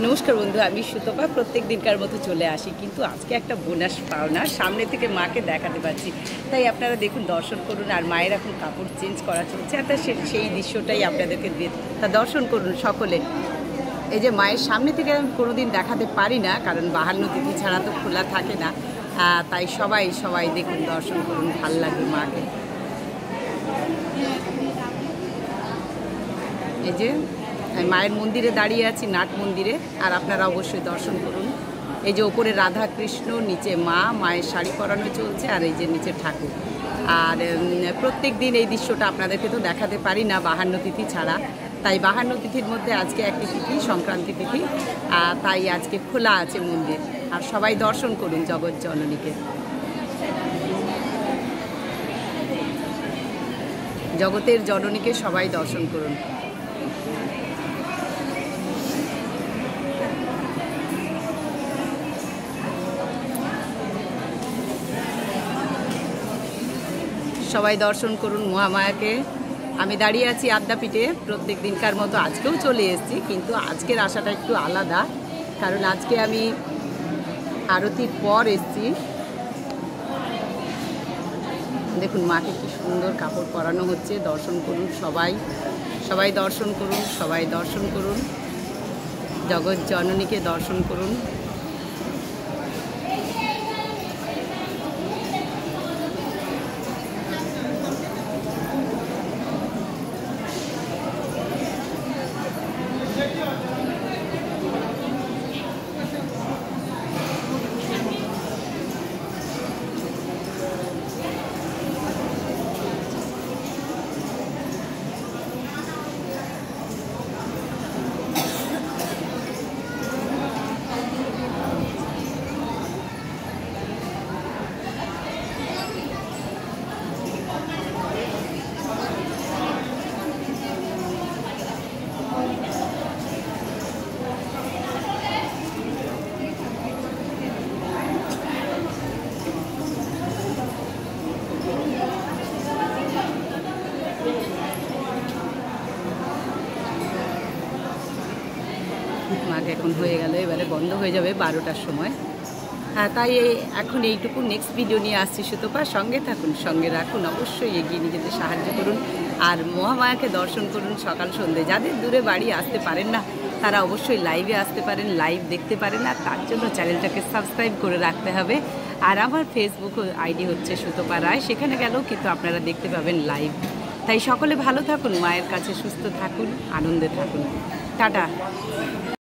নমস্কার বন্ধু, আমি সুতপা প্রত্যেক দিনকার মতো চলে আসি, কিন্তু আজকে একটা বোনাস পাওনা সামনে থেকে মাকে দেখাতে পারছি। তাই আপনারা দেখুন, দর্শন করুন। আর মায়ের এখন কাপড় চেঞ্জ করা চলছে, আর সেই দৃশ্যটাই আপনাদেরকে দর্শন করুন সকলে। এই যে মায়ের সামনে থেকে আমি কোনোদিন দেখাতে পারি না, কারণ 52 তিথি ছাড়া তো খোলা থাকে না। তাই সবাই দেখুন, দর্শন করুন, ভাল লাগবে মাকে। এই যে মায়ের মন্দিরে দাঁড়িয়ে আছি, নাট মন্দিরে, আর আপনারা অবশ্যই দর্শন করুন। এই যে ওপরে রাধা কৃষ্ণ, নিচে মায়ের শাড়ি পরানো চলছে, আর এই যে নিচে ঠাকুর। আর প্রত্যেক দিন এই দৃশ্যটা আপনাদেরকে তো দেখাতে পারি না 52 তিথি ছাড়া। তাই 52 তিথির মধ্যে আজকে একটি তিথি, সংক্রান্তি তিথি, তাই আজকে খোলা আছে মন্দির। আর সবাই দর্শন করুন জগৎ জননীকে, জগতের জননীকে সবাই দর্শন করুন। সবাই দর্শন করুন মহামায়াকে। আমি দাঁড়িয়ে আছি আদ্যাপীঠে, প্রত্যেক দিনকার মতো আজকেও চলে এসেছি, কিন্তু আজকের আশাটা একটু আলাদা, কারণ আজকে আমি আরতির পর এসেছি। দেখুন মাকে কি সুন্দর কাপড় পরানো হচ্ছে। দর্শন করুন সবাই দর্শন করুন, সবাই দর্শন করুন, জগৎ জননীকে দর্শন করুন। মাঘ এখন হয়ে গেল, এবারে বন্ধ হয়ে যাবে 12টার সময়। তাই এখন এইটুকু, নেক্সট ভিডিও নিয়ে আসছি সুতপা। সঙ্গে থাকুন, সঙ্গে রাখুন, অবশ্যই এগিয়ে নিজেদের সাহায্য করুন, আর মহামায়াকে দর্শন করুন সকাল সন্ধ্যে। যাদের দূরে বাড়ি আসতে পারেন না, তারা অবশ্যই লাইভে আসতে পারেন, লাইভ দেখতে পারেন, আর তার জন্য চ্যানেলটাকে সাবস্ক্রাইব করে রাখতে হবে। আর আমার ফেসবুক আইডি হচ্ছে সুতপা রায়, সেখানে গেলেও কিন্তু আপনারা দেখতে পাবেন লাইভ। তাই সকলে ভালো থাকুন, মায়ের কাছে সুস্থ থাকুন, আনন্দে থাকুন। টাটা।